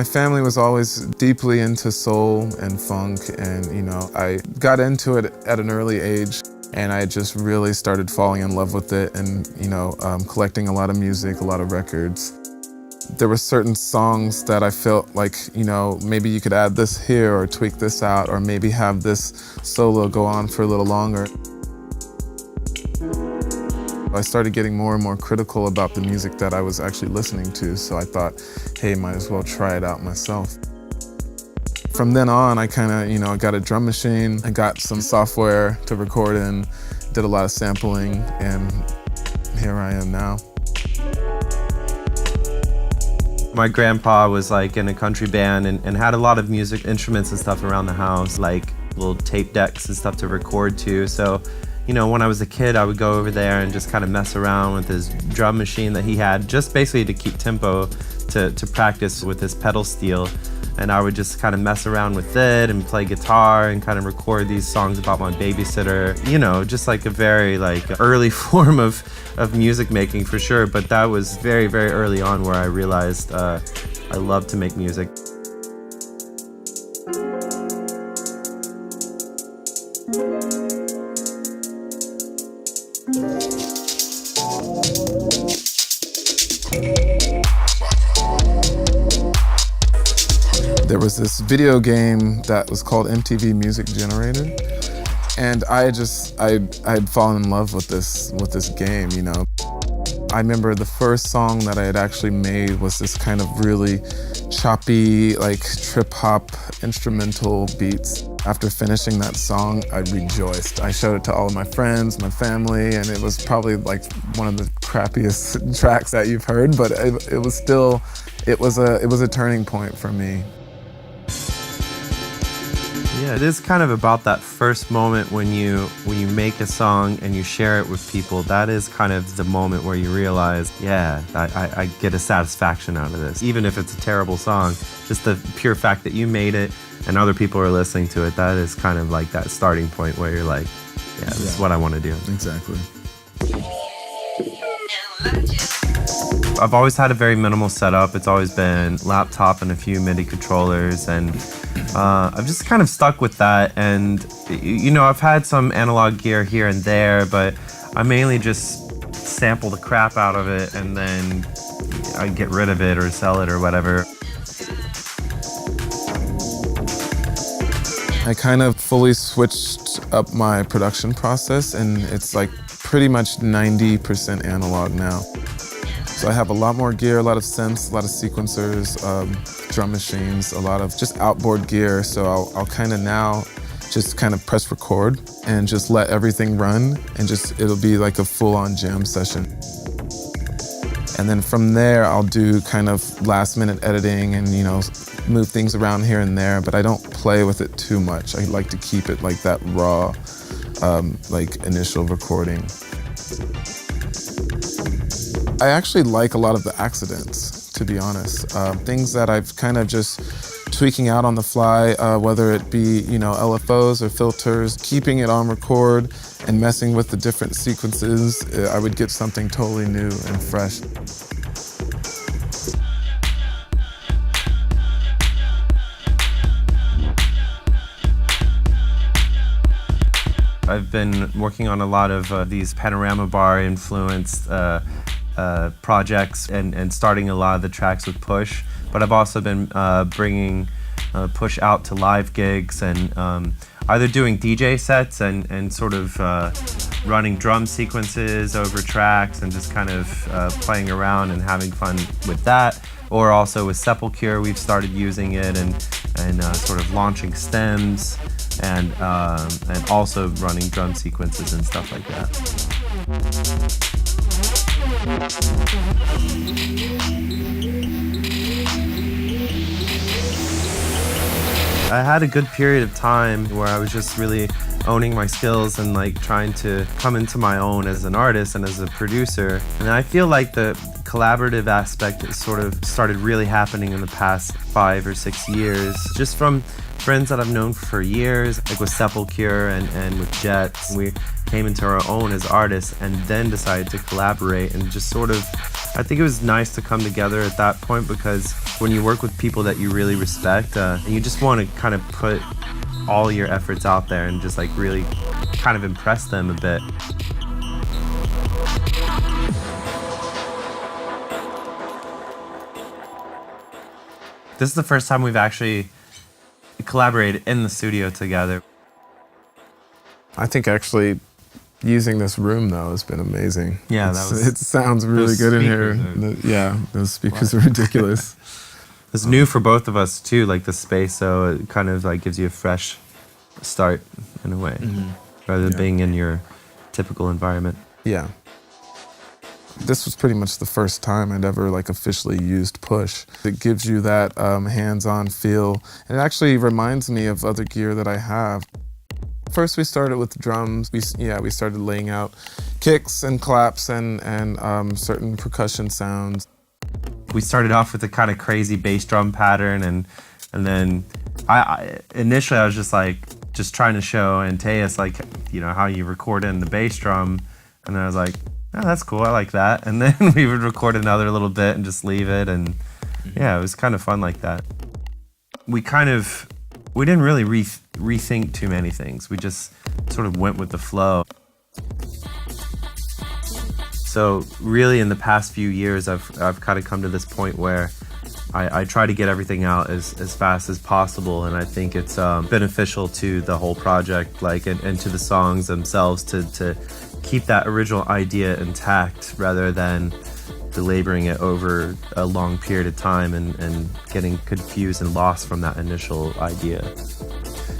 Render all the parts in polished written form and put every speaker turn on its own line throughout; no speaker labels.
My family was always deeply into soul and funk, and I got into it at an early age, and I just really started falling in love with it and collecting a lot of music, a lot of records. There were certain songs that I felt like, maybe you could add this here or tweak this out, or maybe have this solo go on for a little longer. I started getting more and more critical about the music that I was actually listening to, so I thought, hey, might as well try it out myself. From then on, I got a drum machine, I got some software to record in, did a lot of sampling, and here I am now.
My grandpa was like in a country band and had a lot of music instruments and stuff around the house, like little tape decks and stuff to record to. So, when I was a kid, I would go over there and just kind of mess around with his drum machine that he had, just basically to keep tempo, to practice with his pedal steel. And I would just kind of mess around with it and play guitar and kind of record these songs about my babysitter. Just like a very early form of music making for sure. But that was very, very early on where I realized I love to make music.
There was this video game that was called MTV Music Generator, and I'd fallen in love with this game. I remember the first song that I had actually made was this kind of really choppy, trip hop instrumental beats. After finishing that song, I rejoiced. I showed it to all of my friends, my family, and it was probably one of the crappiest tracks that you've heard, but it was a turning point for me.
Yeah, it is kind of about that first moment when you make a song and you share it with people. That is kind of the moment where you realize, yeah, I get a satisfaction out of this. Even if it's a terrible song, just the pure fact that you made it and other people are listening to it, that is kind of like that starting point where you're like, yeah, this is what I want to do.
Exactly.
I've always had a very minimal setup. It's always been laptop and a few MIDI controllers, and I've just kind of stuck with that. And I've had some analog gear here and there, but I mainly just sample the crap out of it and then I get rid of it or sell it or whatever.
I kind of fully switched up my production process, and it's pretty much 90% analog now. So I have a lot more gear, a lot of synths, a lot of sequencers, drum machines, a lot of just outboard gear. So I'll kind of now just kind of press record and just let everything run, and it'll be like a full-on jam session. And then from there, I'll do kind of last-minute editing and, move things around here and there, but I don't play with it too much. I like to keep it like that raw, initial recording. I actually like a lot of the accidents, to be honest. Things that I've kind of just tweaking out on the fly, whether it be, LFOs or filters, keeping it on record and messing with the different sequences, I would get something totally new and fresh.
I've been working on a lot of these panorama bar influenced projects and starting a lot of the tracks with push, but I've also been bringing push out to live gigs and either doing DJ sets and sort of running drum sequences over tracks and just kind of playing around and having fun with that, or also with Sepulture we've started using it and sort of launching stems and also running drum sequences and stuff like that. I had a good period of time where I was just really owning my skills and trying to come into my own as an artist and as a producer. And I feel like the collaborative aspect sort of started really happening in the past 5 or 6 years, just from friends that I've known for years, like with Sepulture and with Jets. We came into our own as artists and then decided to collaborate and just sort of, I think it was nice to come together at that point, because when you work with people that you really respect, you just want to kind of put all your efforts out there and just like really kind of impress them a bit. This is the first time we've actually collaborated in the studio together.
I think actually using this room though has been amazing.
Yeah,
it sounds really good in here. Yeah, those speakers are ridiculous.
It's new for both of us too, like the space, so it kind of like gives you a fresh start in a way, rather than being in your typical environment.
Yeah. This was pretty much the first time I'd ever like officially used Push. It gives you that hands-on feel. And it actually reminds me of other gear that I have. First we started with drums. We started laying out kicks and claps and certain percussion sounds.
We started off with a kind of crazy bass drum pattern, and then I initially I was just trying to show Antaeus like, you know, how you record in the bass drum, and then I was like, oh, that's cool, I like that. And then we would record another little bit and just leave it, and yeah, it was kind of fun like that. We didn't really rethink too many things. We just sort of went with the flow. So really in the past few years, I've kind of come to this point where I try to get everything out as fast as possible, and I think it's beneficial to the whole project, like and to the songs themselves, to keep that original idea intact rather than belaboring it over a long period of time and getting confused and lost from that initial idea.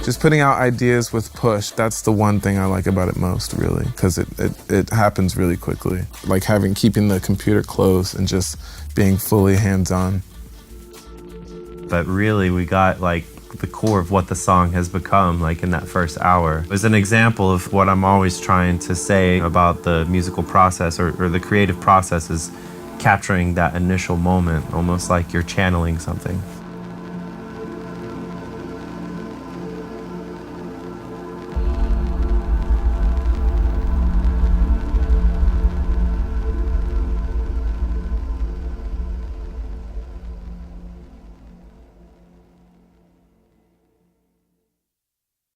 Just putting out ideas with Push, that's the one thing I like about it most, really, because it happens really quickly. Like keeping the computer closed and just being fully hands-on.
But really, we got like the core of what the song has become, like in that first hour. It was an example of what I'm always trying to say about the musical process or the creative process, is capturing that initial moment, almost like you're channeling something.